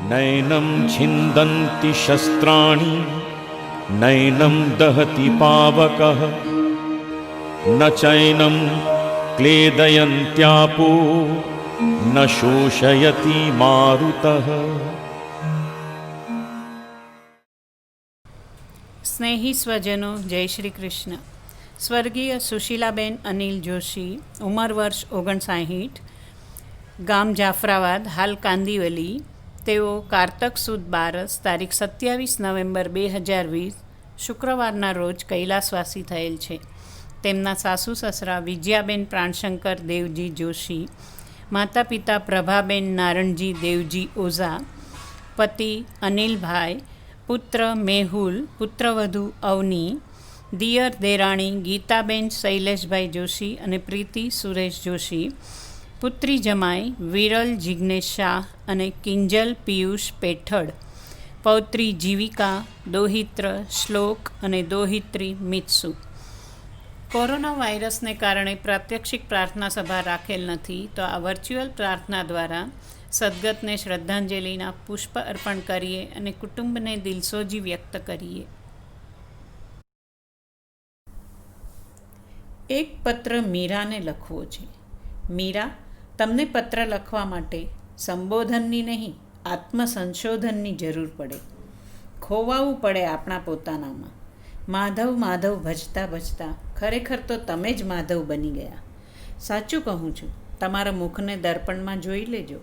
नैनं छिन्दन्ति शस्त्राणि नैनं दहति पावकः न चैनं क्लेदयन्त्यापो न शोषयति मारुतः। સ્નેહી સ્વજનો, જય શ્રી કૃષ્ણ. સ્વર્ગીય સુશીલાબેન અનિલ જોશી, ઉંમર વર્ષ 59, ગામ જાફરાબાદ, હાલ કાંદીવલી. તેઓ કારતક સુદ બારસ તારીખ 27 નવેમ્બર 2020 શુક્રવારના રોજ કૈલાસવાસી થયેલ છે. તેમના સાસુ સસરા વિજયાબેન પ્રાણશંકર દેવજી જોશી, માતા પિતા પ્રભાબેન નારણજી દેવજી ઓઝા, પતિ અનિલભાઈ, પુત્ર મેહુલ, પુત્રવધુ અવની, દિયર દેરાણી ગીતાબેન શૈલેષભાઈ જોશી અને પ્રીતિ સુરેશ જોશી, પુત્રી જમાઈ વિરલ જિગ્નેશ શાહ અને કિંજલ પિયુષ પેઠળ, પૌત્રી જીવિકા, દોહિત્ર શ્લોક અને દોહિત્રી મિત્સુ. કોરોના વાયરસને કારણે પ્રાત્યક્ષિક પ્રાર્થના સભા રાખેલ નથી, તો આ વર્ચ્યુઅલ પ્રાર્થના દ્વારા સદગતને શ્રદ્ધાંજલિના પુષ્પ અર્પણ કરીએ અને કુટુંબને દિલસોજી વ્યક્ત કરીએ. એક પત્ર મીરાને લખવો છે. મીરા, તમને પત્ર લખવા માટે સંબોધનની નહીં, આત્મસંશોધનની જરૂર પડે. ખોવાવું પડે આપણા પોતાનામાં. માધવ માધવ ભજતા ભજતા ખરેખર તો તમે જ માધવ બની ગયા. સાચું કહું છું, તમારા મુખને દર્પણમાં જોઈ લેજો.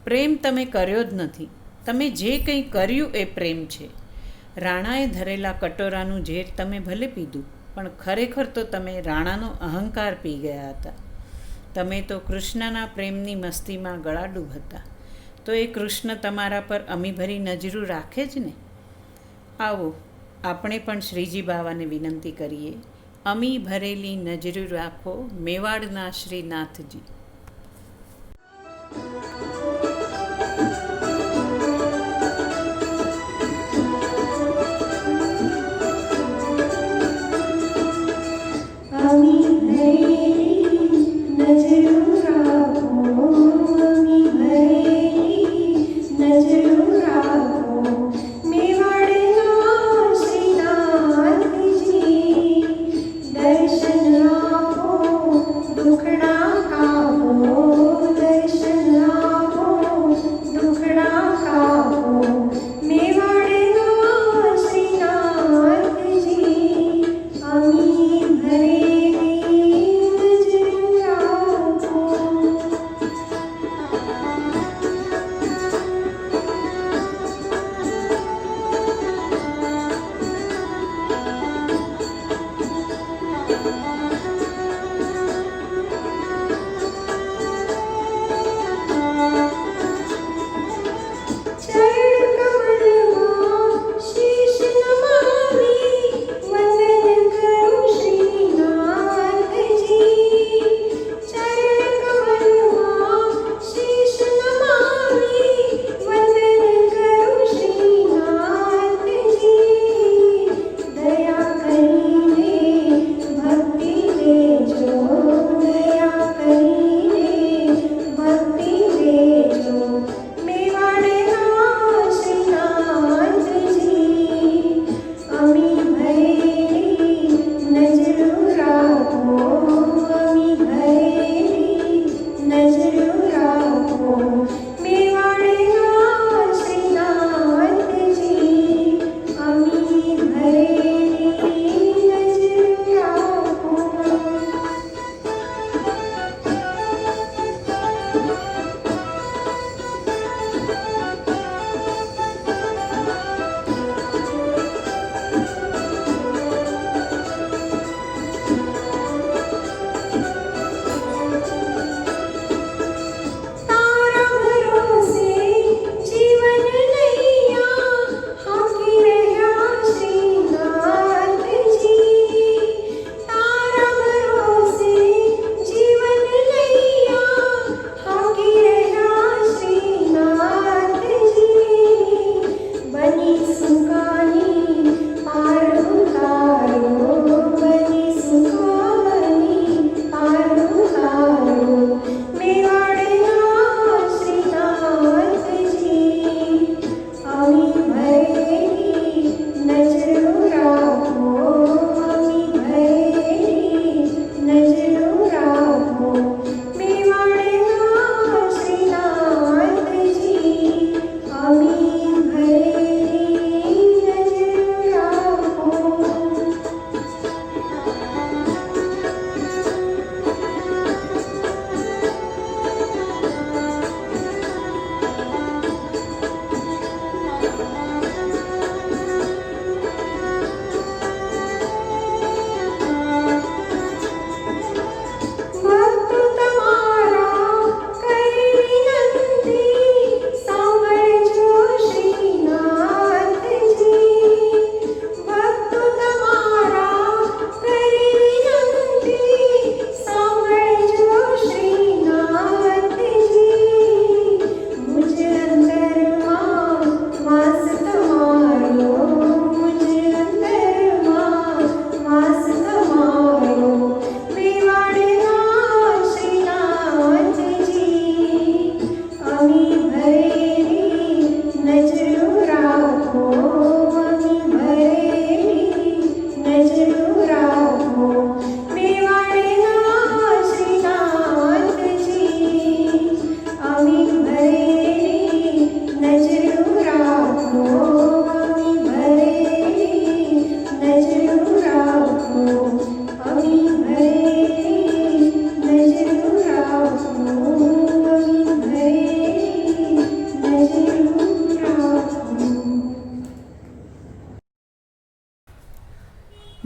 પ્રેમ તમે કર્યો જ નથી. તમે જે કંઈ કર્યું એ પ્રેમ છે. રાણાએ ધરેલા કટોરાનું ઝેર તમે ભલે પીધું, પણ ખરેખર તો તમે રાણાનો અહંકાર પી ગયા હતા. તમે તો કૃષ્ણના પ્રેમની મસ્તીમાં ગળાડૂબ હતા. તો એ કૃષ્ણ તમારા પર અમીભરી નજરું રાખે જ ને. આવો આપણે પણ શ્રીજી બાવાને વિનંતી કરીએ, અમી ભરેલી નજરું રાખો મેવાડના શ્રીનાથજી. દર્શન આપો દુખડા કાપો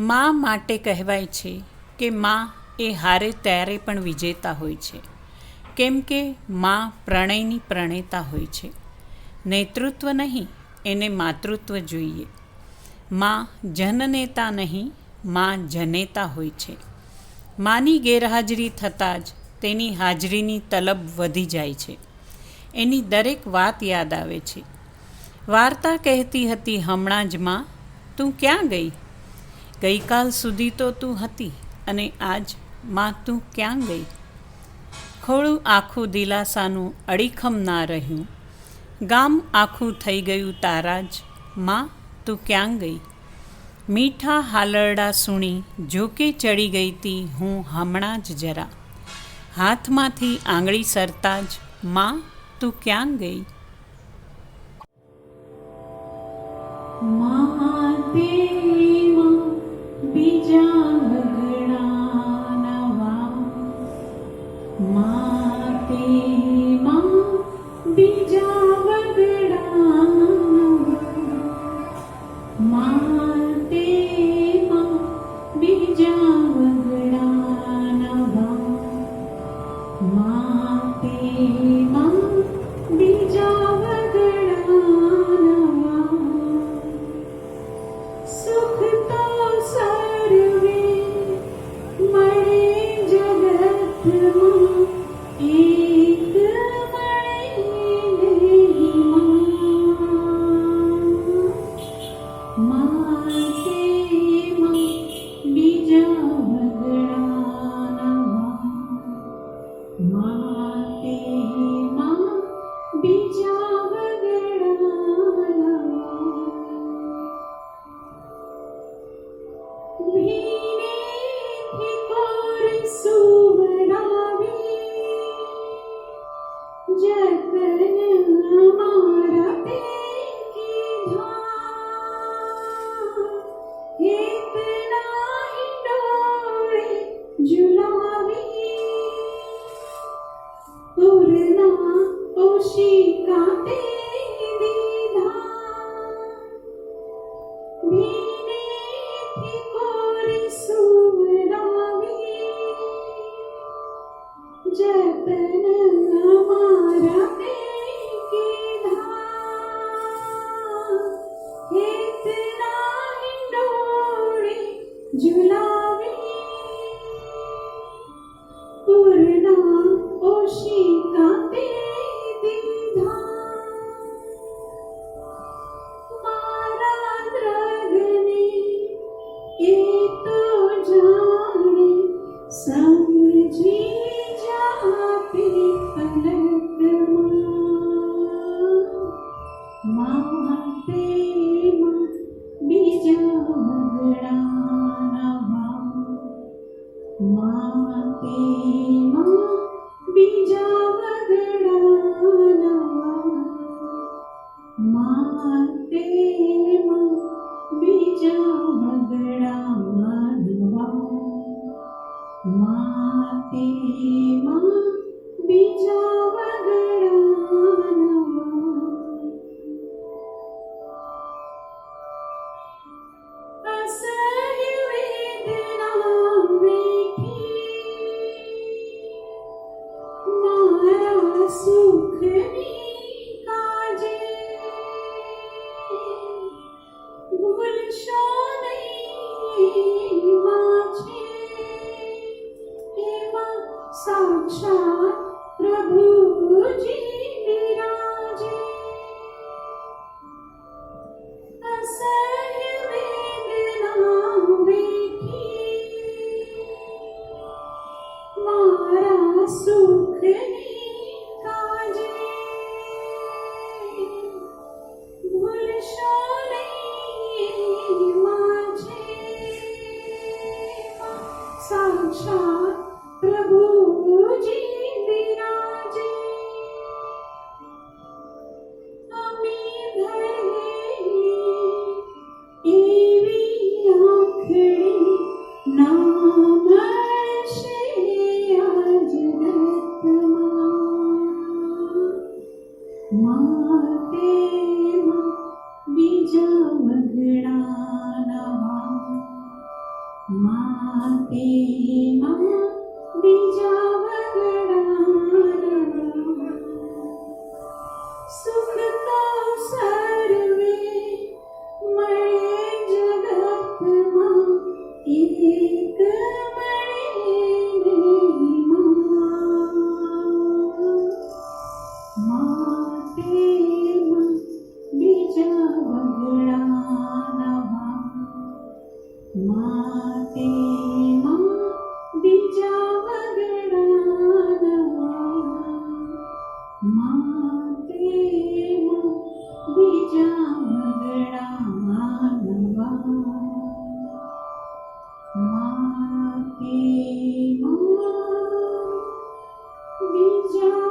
મા માટે કહેવાય છે કે મા એ હારે ત્યારે પણ વિજેતા હોય છે, કેમ કે મા પ્રણયની પ્રણેતા હોય છે. નેતૃત્વ નહીં, એને માતૃત્વ જોઈએ. મા જનનેતા નહીં, મા જનેતા હોય છે. માની ગેરહાજરી થતાં જ તેની હાજરીની તલબ વધી જાય છે. એની દરેક વાત યાદ આવે છે. વાર્તા કહેતી હતી હમણાં જ, માં તું ક્યાં ગઈ? ગઈકાલ સુધી તો તું હતી અને આજ માં તું ક્યાં ગઈ? ખોળું આખું દિલાસાનું અડીખમ ના રહ્યું. ગામ આખું થઈ ગયું તારા જ, માં તું ક્યાં ગઈ? મીઠા હાલરડા સૂણી જોકે ચડી ગઈ તી હું હમણાં જ જરા. હાથમાંથી આંગળી સરતા જ, માં તું ક્યાં ગઈ? બીજા વગડાના માતે માં બીજા વગડાના માતે માં બીજા વગડાના માતે માં બીજા વગડાના સુખ તો સર્વે મળે જગતમાં, એક મળે નહીં માતે માં બીજા વગડાના માતે માં બીજા વગડાના ભીનેથી કોર સુવડાવી જતન મારા તે કીધા, હેતના હિંડોળે ઝુલાવી પૂરના ઓશિકા તે દીધા. ભીનેથી કોર સુવડાવી જતન મારા તે કીધા, હેતના હિંડોળે ઝુલાવી પૂરના ઓશિકા તે દીધા. મારા દ્રગને એ તો જાણે સમજી જાપે ફલકમાં, માતે માં બીજા વગડાના માતે માં બીજા વગડાના માતે માં બીજા વગડાના માતે માં બીજા વગડાના. અસહ્ય વેદના વેઠી મારા સુખની કાજે ભૂલશો નહીં માં છે એમાં સાક્ષાત પ્રભુજી બિરાજે. અસહ્ય વેદના વેઠી મારા સુખની કાજે ભૂલશો નહીં માં છે સાક્ષાત પ્રભુજી બિરાજે. અમી ભરેલી એવી આંખડી ના મળશે આ જગતમાં, માતે માં બીજા વગડાના માતે માં બીજા વગડાના સુખ તો સર્વે મળે જગતમાં એક મળે નહીં માતે માં બીજા વગડાના માતે માં બીજા વગડાના માતે માં બીજા વગડાના માતે માં બીજા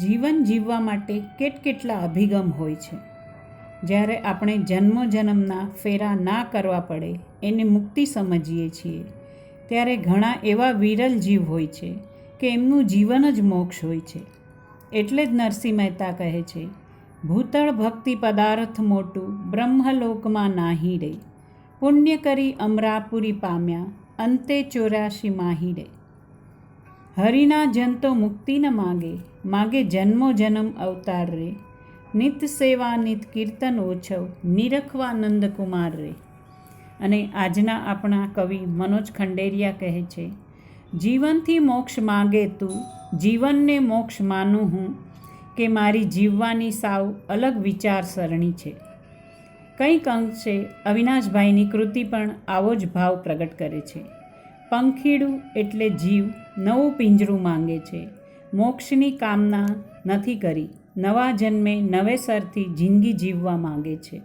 જીવન જીવવા માટે કેટલા અભિગમ હોય છે. જ્યારે આપણે જન્મોજન્મના ફેરા ના કરવા પડે એને મુક્તિ સમજીએ છીએ ત્યારે ઘણા એવા વિરલ જીવ હોય છે કે એમનું જીવન જ મોક્ષ હોય છે. એટલે જ નરસિંહ મહેતા કહે છે, ભૂતળ ભક્તિ પદાર્થ મોટું બ્રહ્મલોકમાં નાહી રે, પુણ્ય કરી અમરાપુરી પામ્યા અંતે 84 માહી રે. હરિના જન તો મુક્તિ ન માગે, માગે જન્મો જન્મ અવતાર રે, નિત સેવા નિત કીર્તન ઓછવ, નિરખવા નંદકુમાર રે. અને આજના આપણા કવિ મનોજ ખંડેરિયા કહે છે, જીવનથી મોક્ષ માગે તું, જીવનને મોક્ષ માનું હું, કે મારી જીવવાની સાવ અલગ વિચારસરણી છે. કંઈક અંશે અવિનાશભાઈની કૃતિ પણ આવો જ ભાવ પ્રગટ કરે છે. પંખીડું એટલે જીવ નવું પિંજરું માંગે છે, મોક્ષની કામના નથી કરી, નવા જન્મે નવેસરથી જિંદગી જીવવા માંગે છે.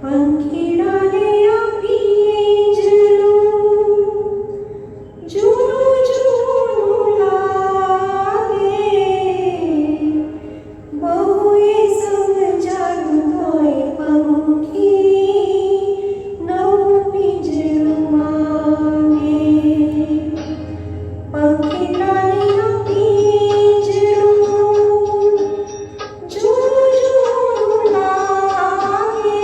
પંખીડાને આપીએ જનું, જૂનું જૂનું લાગે, બહુએ સમજાયું તોય પંખી નવું પિંજરું માંગે. પંખીડાને આપીએ જનું, જૂનું જૂનું લાગે,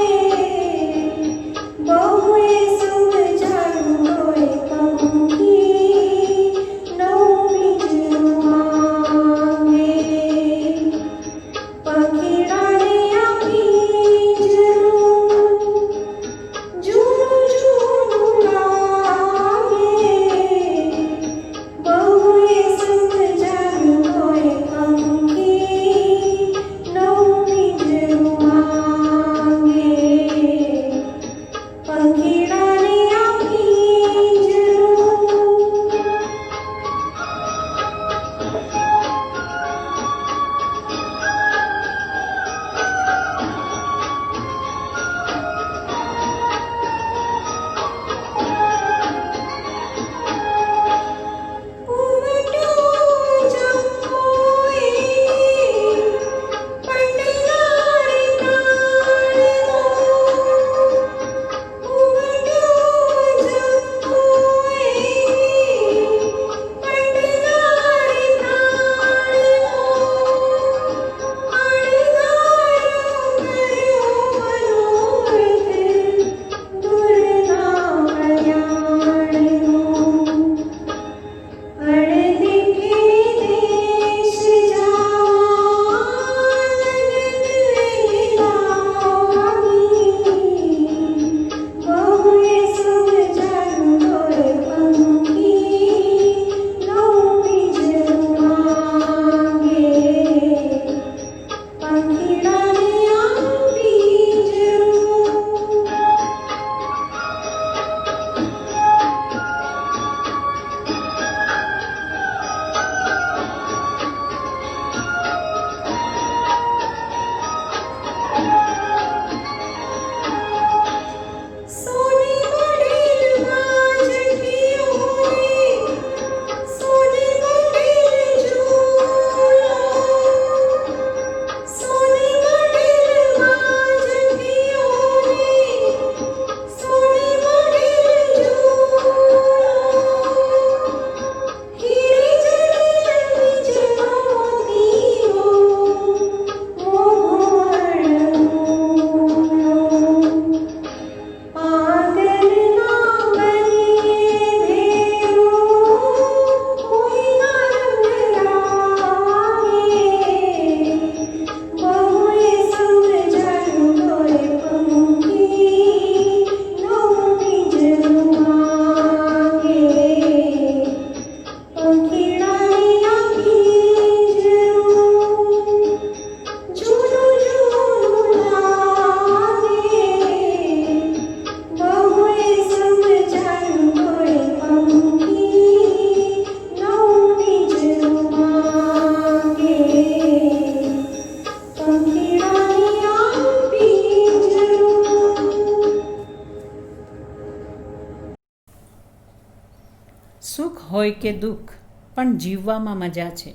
સુખ હોય કે દુઃખ, પણ જીવવામાં મજા છે.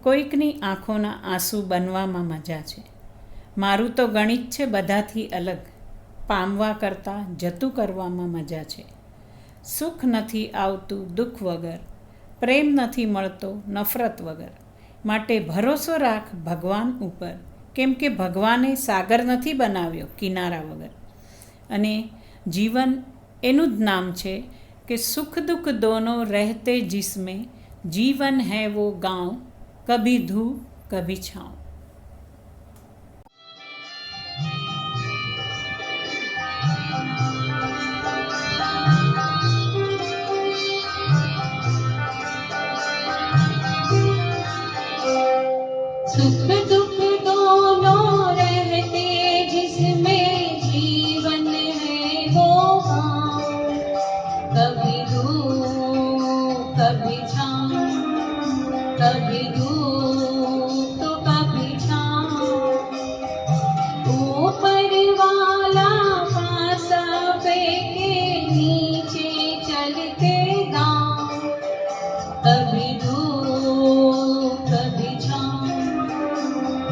કોઈકની આંખોના આંસુ બનવામાં મજા છે. મારું તો ગણિત છે બધાથી અલગ, પામવા કરતાં જતું કરવામાં મજા છે. સુખ નથી આવતું દુઃખ વગર, પ્રેમ નથી મળતો નફરત વગર. માટે ભરોસો રાખ ભગવાન ઉપર, કેમ કે ભગવાને સાગર નથી બનાવ્યો કિનારા વગર. અને જીવન એનું જ નામ છે કે સુખ દુઃખ દોનો રહેતે જિસમેં, જીવન હૈ વો ગાँव, કભી ધૂપ કભી છાँव. सुख दुख दोनों रहते जिसमें जीवन है वो गाँव, कभी धूप कभी छाँव, कभी धूप तो कभी छाँव. ऊपर वाला पासावे के नीचे चलते गाँव, कभी धूप कभी छाँव,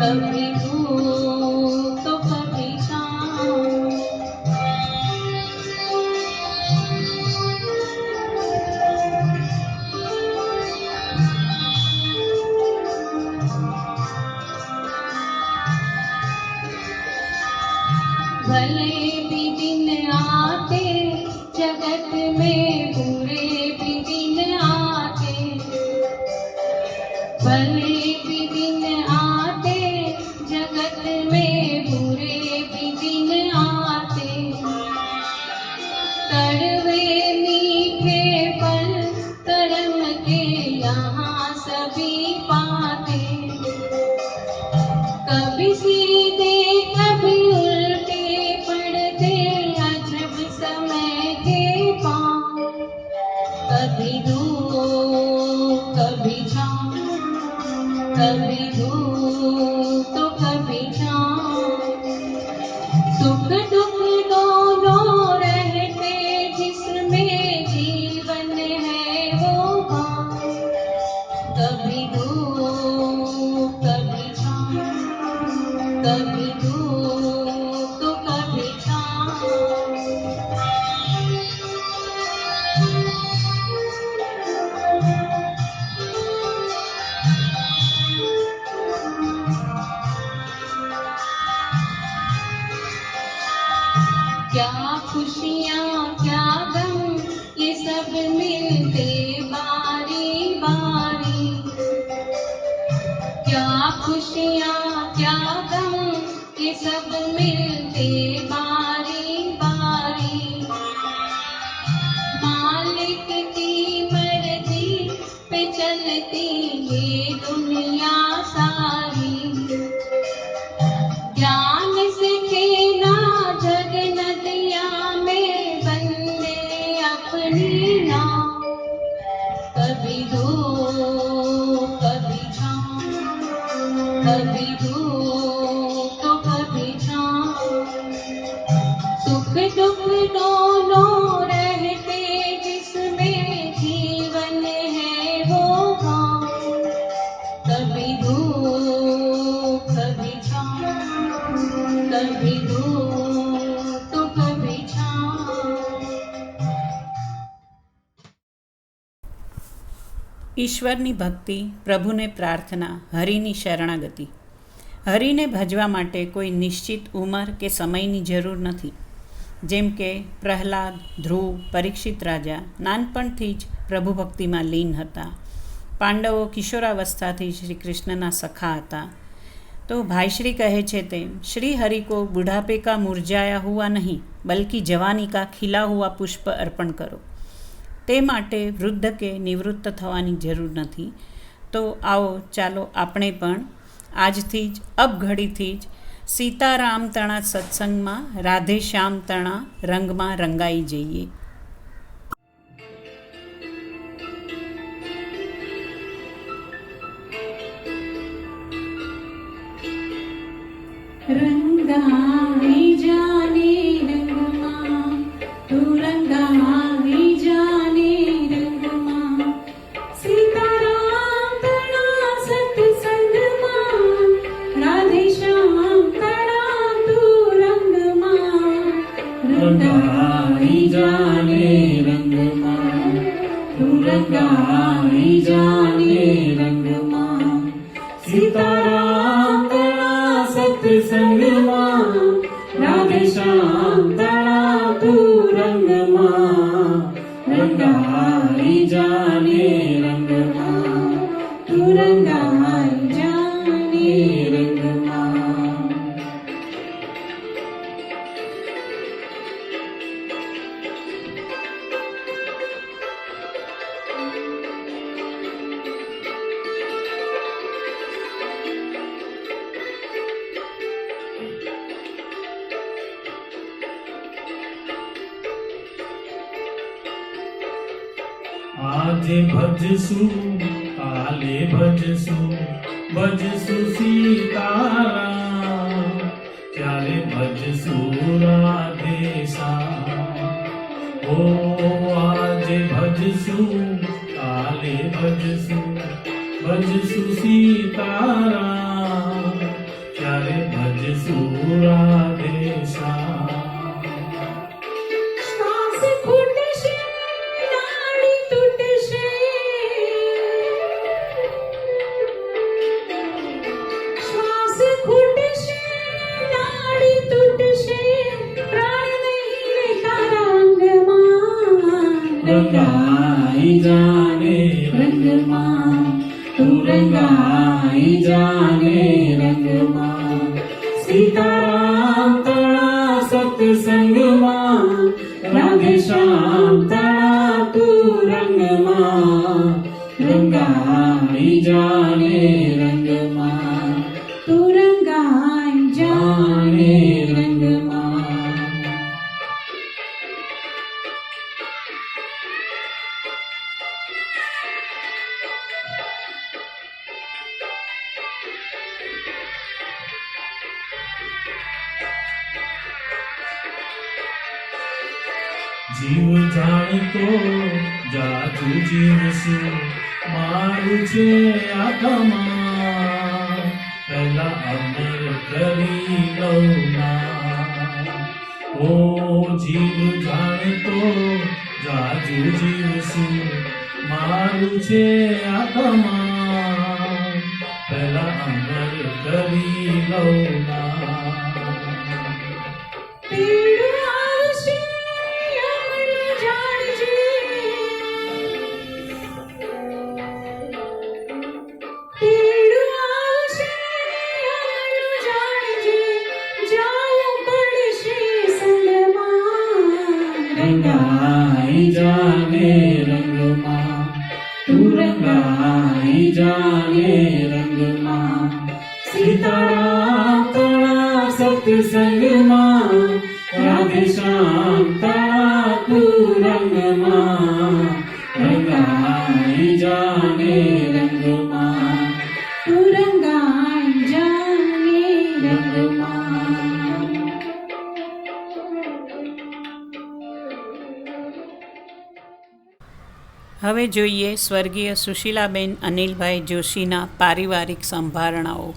कभी धूप तो कभी छाँव. भले भी दिन आते जगत में, बुरे भी दिन आते. भले भी दिन आते जगत में, बुरे भी दिन आते. कड़वे मीठे फल कर्म के यहाँ सभी पाते. कभी सीधे कभी उल्टे पड़ते अजब समय के पाँव, कभी धूप कभी छाँव, कभी धूप तो कभी छाँव. सुख दुख दोनों रहते जिसमें जीवन है वो गाँव, कभी धूप कभी छाँव, कभी धूप तो कभी छाँव. क्या खुशियाँ क्या गम ये सब मिलते बारी बारी. क्या खुशियाँ क्या गम ये सब मिलते बारी बारी. मालिक की मर्जी पे चलती ये दुनिया सारी. ज्ञान से खेना जग नदिया में, बंदे अपनी नाव, कभी धूप कभी छाँव, कभी धूप तो कभी छाँव. सुख दुख दोनों रहते जिसमें जीवन है वो गाँव, कभी धूप कभी छाँव, कभी धूप तो कभी छाँव. ઈશ્વરની ભક્તિ, પ્રભુને પ્રાર્થના, હરિની શરણાગતિ. હરિને ભજવા માટે કોઈ નિશ્ચિત ઉંમર કે સમયની જરૂર નથી. જેમ કે પ્રહલાદ, ધ્રુવ, પરીક્ષિત રાજા નાનપણથી જ પ્રભુ ભક્તિમાં લીન હતા. પાંડવો કિશોરાવસ્થાથી શ્રી કૃષ્ણના સખા હતા. તો ભાઈશ્રી કહે છે તેમ, શ્રી હરિ કો બુઢાપે કા મુરઝાયા હુआ નહીં, બલ્કि જવાની કા ખીલા હુआ પુષ્પ અર્પણ કરો. તે માટે વૃદ્ધ કે નિવૃત્ત થવાની જરૂર નથી. તો આવો ચાલો આપણે પણ આજથી જ અબઘડીથી જ સીતારામ તણા સત્સંગમાં રાધે શ્યામ તણા રંગમાં રંગાઈ જઈએ. रंगाई जाने रंगमा, तू रंगाई जाने रंगमा, રંગાઈ જાને રંગમાં સીતારામ તળા સત્સંગમાં રાધે શ્યામ તળા તું રંગમાં રંગાઈ જાને રંગમાં તું રંગાઈ જાને રંગમાં આજે ભજશું કાલે ભજશું ભજશું સીતારામ ત્યારે ભજશું રાધેશ્યામ ઓ આજે ભજશું કાલે ભજશું ભજશું સીતારામ ત્યારે ભજશું રાધેશ્યામ શ્વાસ ખૂટશે નાડી તૂટશે શ્વાસ ખૂટશે નાડી તૂટશે પ્રાણ નહીં તારા અંગમાં રંગાઈ જાને રંગમાં તું રંગાઈ જાને રંગમાં સીતારામ તળા સત્સંગમાં રાધે શ્યામ તળા તું રંગમાં રંગાઈ જાને રંગમાં તું રંગાઈ જાને રંગમાં જીવ જાણતો જાજુ જીવશું મારું છે આત્મા પહેલા અમર કરી લઉં ના ઓ જીવ જાણતો જાજુ જીવશું મારું છે આત્મા પહેલા અમર કરી લઉં ના રંગાઈ જાને રંગમાં તું રંગાઈ જાને રંગમાં સીતારામ તળા સત્સંગમાં રાધે શ્યામ તળા તું રંગમાં રંગાઈ જાને રંગમાં તું રંગાઈ જાને રંગમાં હવે જોઈએ સ્વર્ગીય સુશીલાબેન અનિલભાઈ જોશીના પારિવારિક સંભારણાઓ.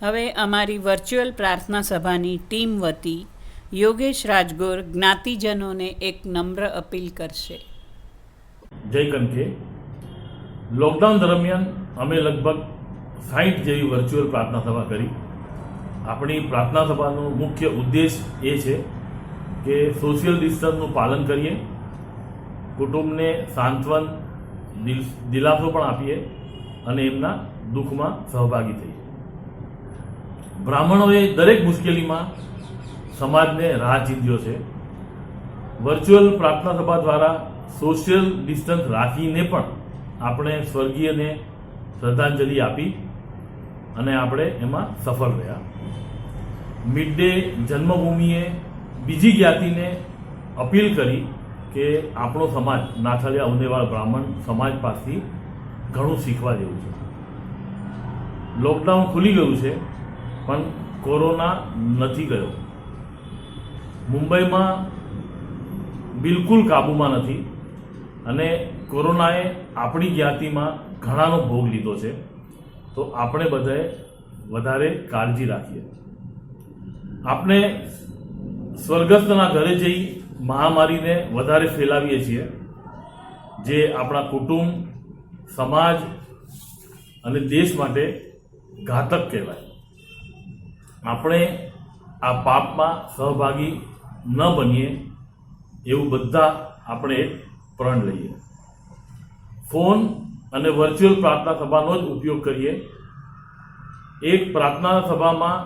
હવે અમારી વર્ચ્યુઅલ પ્રાર્થના સભાની ટીમ વતી યોગેશ રાજગોર જ્ઞાતિજનોને એક નમ્ર અપીલ કરશે. જય કનકે. લોકડાઉન દરમિયાન અમે લગભગ 60 જેવી વર્ચ્યુઅલ પ્રાર્થના સભા કરી. આપણી પ્રાર્થના સભાનો મુખ્ય ઉદ્દેશ એ છે કે સોશિયલ ડિસ્ટન્સનું પાલન કરીએ, કુટુંબને સાંત્વન, દિલાસો પણ આપીએ અને એમના દુઃખમાં સહભાગી થઈએ. બ્રાહ્મણોએ દરેક મુશ્કેલીમાં સમાજને રાહ ચીંધ્યો છે. વર્ચ્યુઅલ પ્રાર્થના સભા દ્વારા સોશિયલ ડિસ્ટન્સ રાખીને પણ આપણે સ્વર્ગીયને શ્રદ્ધાંજલિ આપી અને આપણે એમાં સફળ રહ્યા. મિડ ડે જન્મભૂમિએ બીજી જ્ઞાતિને અપીલ કરી કે આપણો સમાજ નાથાલિયા ઉંદેવાળ બ્રાહ્મણ સમાજ પાસેથી ઘણું શીખવા જેવું છે. લોકડાઉન ખુલી ગયું છે પણ કોરોના નથી ગયો. મુંબઈમાં બિલકુલ કાબૂમાં નથી અને કોરોનાએ આપણી જ્ઞાતિમાં ઘણાનો ભોગ લીધો છે. તો આપણે બધાએ વધારે કાળજી રાખીએ. આપણે સ્વર્ગસ્થના ઘરે જઈ મહામારીને વધારે ફેલાવીએ છીએ, જે આપણા કુટુંબ, સમાજ અને દેશ માટે ઘાતક કહેવાય. આપણે આ પાપમાં સહભાગી ન બનીએ એવું બધા આપણે એક પ્રણ લઈએ. ફોન અને વર્ચ્યુઅલ પ્રાર્થના સભાનો જ ઉપયોગ કરીએ. એક પ્રાર્થના સભામાં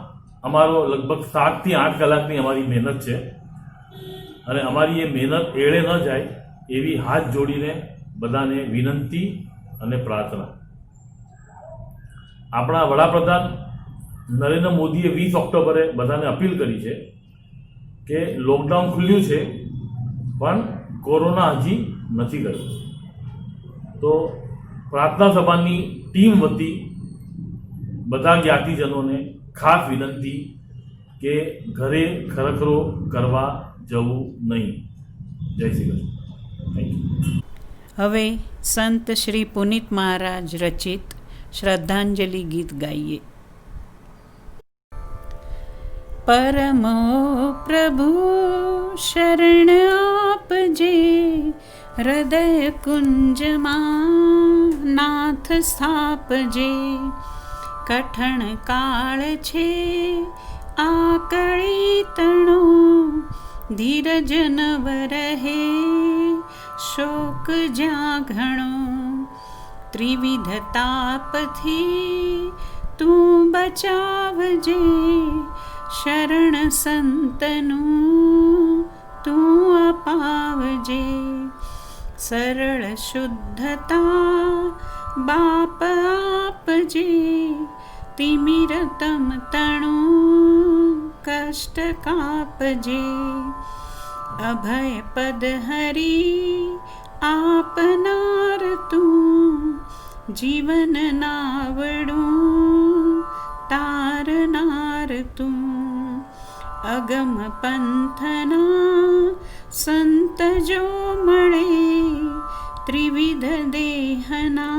અમારો લગભગ 7 થી 8 કલાકની અમારી મહેનત છે અને અમારી એ મહેનત એળે ન જાય એવી હાથ જોડીને બધાને વિનંતી અને પ્રાર્થના. આપણા વડાપ્રધાન નરેન્દ્ર મોદીએ 20 ઓક્ટોબરે બધાને અપીલ કરી છે કે લોકડાઉન ખુલ્યું છે પણ કોરોના હજી નથી ગયો. તો પ્રાર્થના સભાની ટીમ વતી બધા જ્ઞાતિજનોને ખાસ વિનંતી કે ઘરે ખરેખરો કરવા જવું નહીં. જય શ્રી કૃષ્ણ. Thank you. હવે સંત શ્રી પુનિત મહારાજ રચિત શ્રદ્ધાંજલિ ગીત ગાઈએ. પરમો પ્રભુ શરણ આપજે, હૃદય કુંજમાં નાથ સ્થાપજે. કઠણ કાળ છે આ કળી તણો, ધીરજ નવ રહે શોક જ્યાં ઘણો. ત્રિવિધ તાપથી તું બચાવજે, શરણ સંતનું તું અપાવજે. સરળ શુદ્ધતા બાપ આપજે, તિમિરતમ તણું કષ્ટ કાપજે. અભય પદ હરી આપનાર તું, જીવન નાવડું તારનાર તું. અગમ પંથના સંત જો મળે, ત્રિવિધ દેહના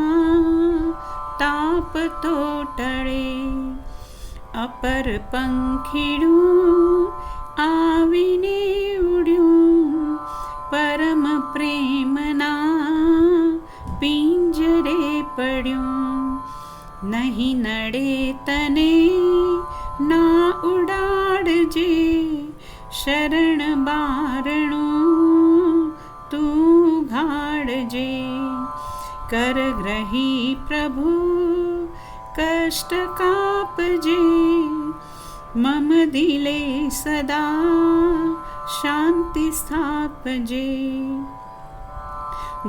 તાપ તો ટળે. અપર પંખીડું આવીને ઉડ્યું, પરમ પ્રેમના પિંજરે પડ્યું. નહીં નડે તને ના ઉડાડજે, શરણ બારણું તું ઘાડજે. કરગ્રહી પ્રભુ કષ્ટ કાપજે, મમ દિલે સદા શાંતિ સ્થાપજે.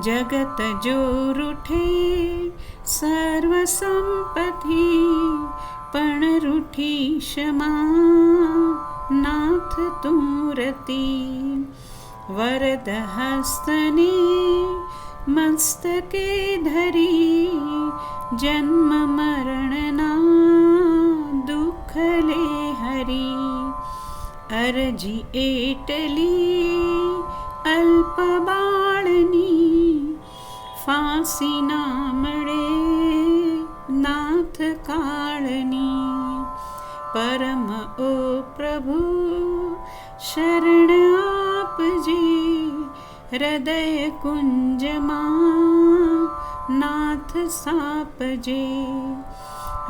જગત જો રૂઠે સર્વ સંપત્તિ, પણ રૂઠી ક્ષમા નાથ તું રતી. વરદ હસ્તને મસ્તકે ધરી, જન્મ મરણના દુઃખ લે હરી. અરજી એટલી અલ્પ બાળની, ફાંસી ના મળે નાથ કાળની. परम ओ प्रभु शरण आपजे हृदय कुंजમાં नाथ सापजे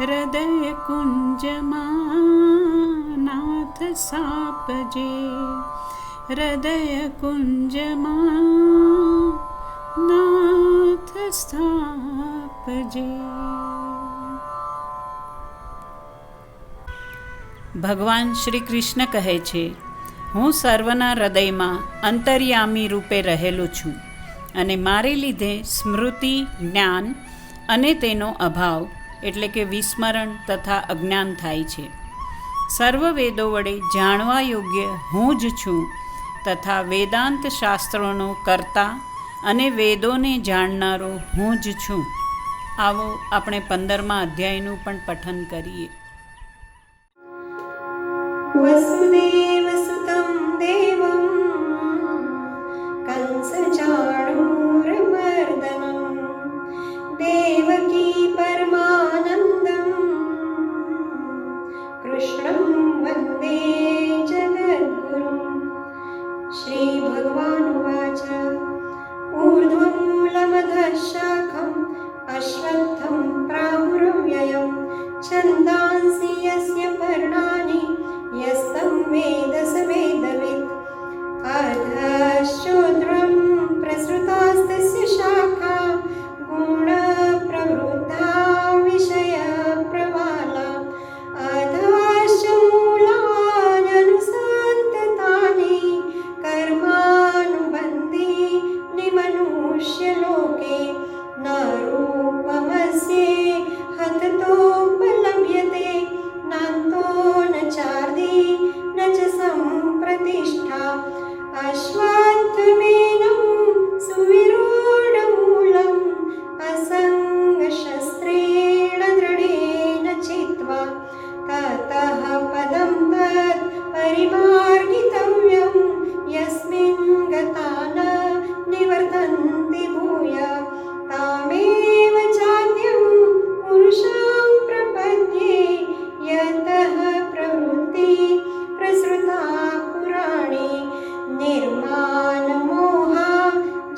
हृदय कुंजમાં नाथ सापजे हृदय कुंजમાં नाथ सापजे. ભગવાન શ્રી કૃષ્ણ કહે છે, હું સર્વના હૃદયમાં અંતર્યામી રૂપે રહેલું છું અને મારે લીધે સ્મૃતિ, જ્ઞાન અને તેનો અભાવ એટલે કે વિસ્મરણ તથા અજ્ઞાન થાય છે. સર્વ વેદો વડે જાણવા યોગ્ય હું જ છું તથા વેદાંત શાસ્ત્રોનો કર્તા અને વેદોને જાણનારો હું જ છું. આવો આપણે 15મા અધ્યાયનું પણ પઠન કરીએ. वसुदेवसुतं देवं कंसचाणूरमर्दनं देवकी परमानन्दं कृष्णं वन्दे जगद्गुरुं. श्रीभगवानुवाच ऊर्ध्वमूलमधः शाखम् अश्वत्थं प्राहुरव्ययं छन्दांसि यस्य पर्णानि यस्तं वेद स वेदवित्. अधश्चोद्रं प्रसृतास्तस्य शाखा गुणप्रवृद्धा विषयप्रवाला. अधश्च मूलान्यनुसन्ततानि कर्मानुबन्धीनि मनुष्यलोके. न रूपमस्य हततोपलभ्यते नान्तो न चार्दी न च सम्प्रतिष्ठा. अश्वत्थमेनं सुविरूढमूलम् असङ्गशस्त्रेण दृढेन चित्वा ततः पदं तत् परिमार्गितव्यं यस्मिन् गता न निवर्तन्ति भूय. तामेव चाद्यं पुरुषां प्रपद्ये यतः प्रवृत्ति प्रसृता पुराणे. निर्माणमोहा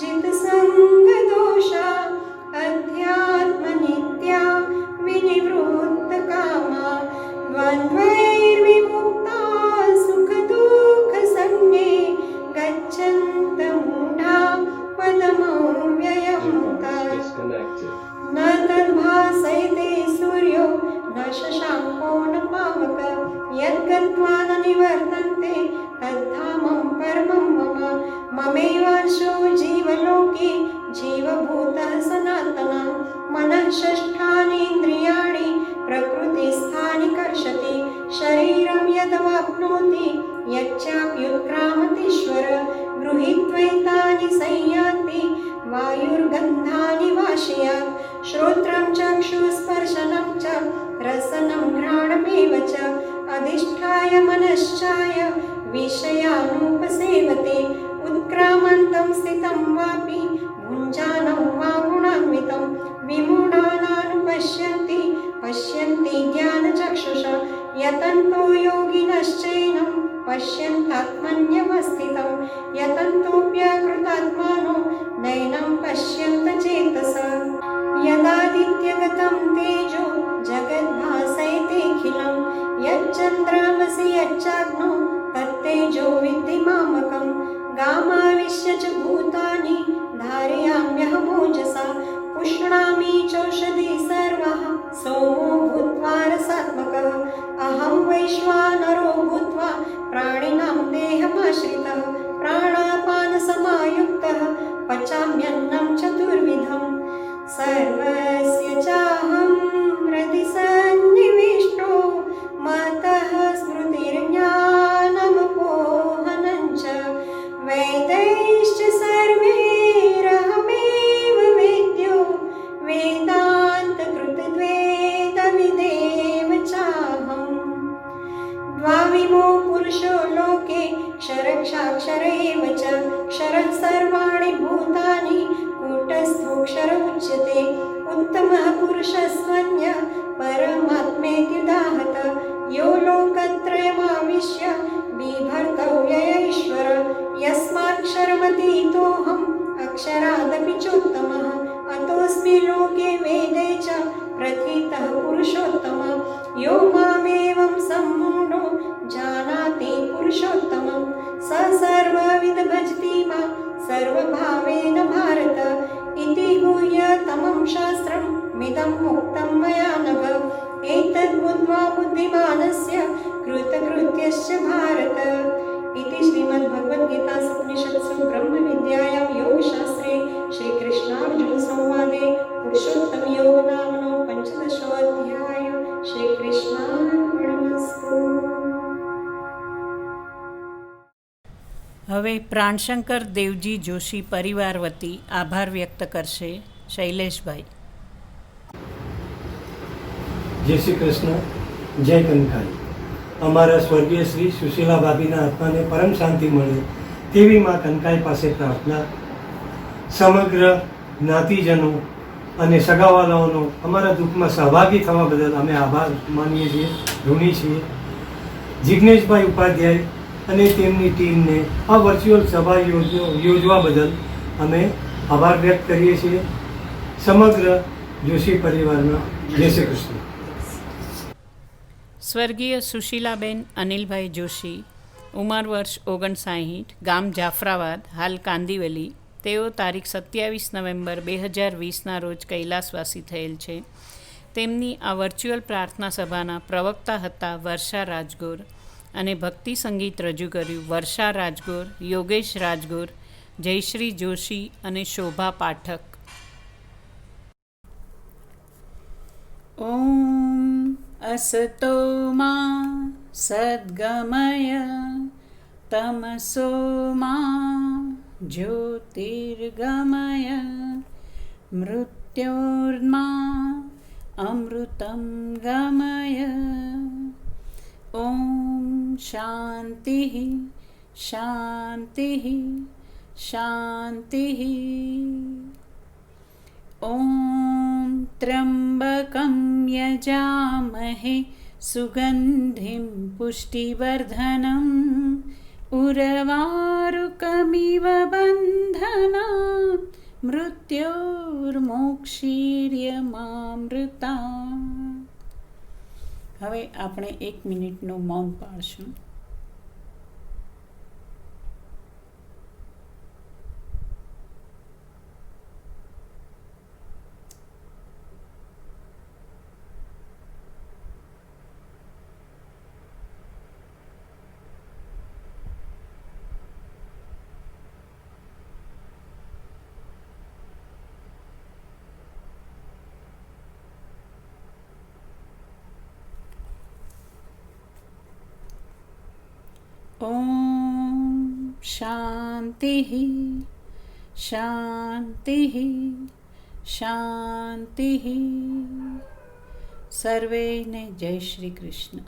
जितसङ्गदोषा अध्यात्मनित्या विनिवृत्तकामा. द्वन्द्वैर्विमुक्ता सुखदुःखसंज्ञे गच्छन्तमूढा पदमव्ययं तत्. न तद्भासयते सूर्यो न शशाङ्को न पावक यद्गत्वा न निवर्तन्ते तद्धामं परमं मम. ममैवांशो जीवलोके जीवभूतः सनातनः. मनः षष्ठानीन्द्रियाणि प्रकृतिस्थानि कर्षति. शरीरं यदवाप्नोति यच्चाप्युत्क्रामतीश्वर. गृहीत्वैतानि संयान्ति वायुर्गन्धानि वाशयात्. श्रोत्रं चक्षुस्पर्शनं च रसनं घ्राणमेव च अधिष्ठाय मनश्चाय विषयानुपसेवते. उत्क्रामन्तं स्थितं वापि भुञ्जानं वा गुणान्वितं. विमूढानानुपश्यन्ति पश्यन्ति ज्ञानचक्षुषा. यतन्तो योगिनश्चैनं पश्यन्तात्मन्यवस्थितं. यतन्तोऽप्यकृतात्मानो नैनं पश्यन्त चेतसा. यदादित्यगतं तेजो जगद्भासयतेऽखिलं. यच्चन्द्रामसि यच्चाग्नो तत्तेजो विद्धि मामकं. गामाविश्य च भूतानि धारयाम्यहमोजसा. पुष्णामि चौषधि सर्वः सोमो भूत्वा रसात्मकः. अहं वैश्वानरो भूत्वा प्राणिनां देहमाश्रितः. प्राणापानसमायुक्तः पचाम्यन्नं चतुर्विधम्. सर्वस्य चाहं हृदि सन्निविष्टो मतः स्मृतिर्ज्ञानमपोहनं च. वेदैश्च सर्वैरहमेव वेद्यो वेदान्तकृतद्वैतविदेव चाहम्. द्वाविमो पुरुषो लोके क्षरक्षाक्षर एव च. क्षरः सर्वाणि भूतानि कूटस्थोऽक्षर उच्यते. उत्तमः पुरुषस्त्वन्यः परमात्मेत्युदाहत. यो लोकत्रयमाविश्य बिभर्तव्ययैश्वर यस्माक्षरमतीतोऽहम् अक्षरादपि चोत्तमः अतोऽस्मि लोके वेदे च प्रथितः पुरुषोत्तमः यो मामेवं सम्मूढो जानाति पुरुषोत्तमं स सर्वविद भजति मां सर्वभावेन भारत इति गुह्यतमं शास्त्रं मिदं मुक्तं मया नघ एतद् बुद्ध्वा बुद्धिमानस्य कृतकृत्यश्च भारत इति श्रीमद्भगवद्गीतासु उपनिषत्सु ब्रह्मविद्यायां योगशास्त्रे श्रीकृष्णार्जुनसंवादे पुरुषोत्तमयोग नामनो 15. श्रीकृष्णार्पणमस्तु. હવે પ્રાણશંકર દેવજી જોશી પરિવાર વતી આભાર વ્યક્ત કરશે શૈલેષભાઈ. જય શ્રી કૃષ્ણ, જય કંકાઈ. અમારા સ્વર્ગીય શ્રી સુશીલા ભાભીના આત્માને પરમ શાંતિ મળે તેવી માં કંકાઈ પાસે પ્રાર્થના. સમગ્ર જ્ઞાતિજનો અને સગાવાલાઓનો અમારા દુઃખમાં સહભાગી થવા બદલ અમે આભાર માનીએ છીએ, ઋણી છીએ. જિજ્ઞેશભાઈ ઉપાધ્યાય અને તેમની ટીમને આ વર્ચ્યુઅલ સભા યોજવા બદલ અમે આભાર વ્યક્ત કરીએ છીએ. સમગ્ર જોશી પરિવારના જય શ્રી કૃષ્ણ. સ્વર્ગીય સુશીલાબેન અનિલભાઈ જોશી, ઉંમર વર્ષ 59, ગામ જાફરાબાદ, હાલ કાંદીવલી. તેઓ તારીખ 27 નવેમ્બર 2020ના રોજ કૈલાસવાસી થયેલ છે. તેમની આ વર્ચ્યુઅલ પ્રાર્થના સભાના પ્રવક્તા હતા વર્ષા રાજગોર અને ભક્તિ સંગીત રજૂ કર્યું વર્ષા રાજગોર, યોગેશ રાજગોર, જયશ્રી જોશી અને શોભા પાઠક. ઓમ असतो मा सद्गमय तमसो मा ज्योतिर्गमय मृत्योर्मा अमृतं गमय. ओम शांति शांति शांति. ओम त्र्यंबकं यजामहे सुगंधिं पुष्टिवर्धनं उर्वारुकमिव बन्धनान् मृत्योर्मोक्षीर्यमामृता. હવે આપણે 1 મિનિટનું મૌન પાળશું. ओम शांति शांति शांति. સર્વેને જય શ્રી કૃષ્ણ.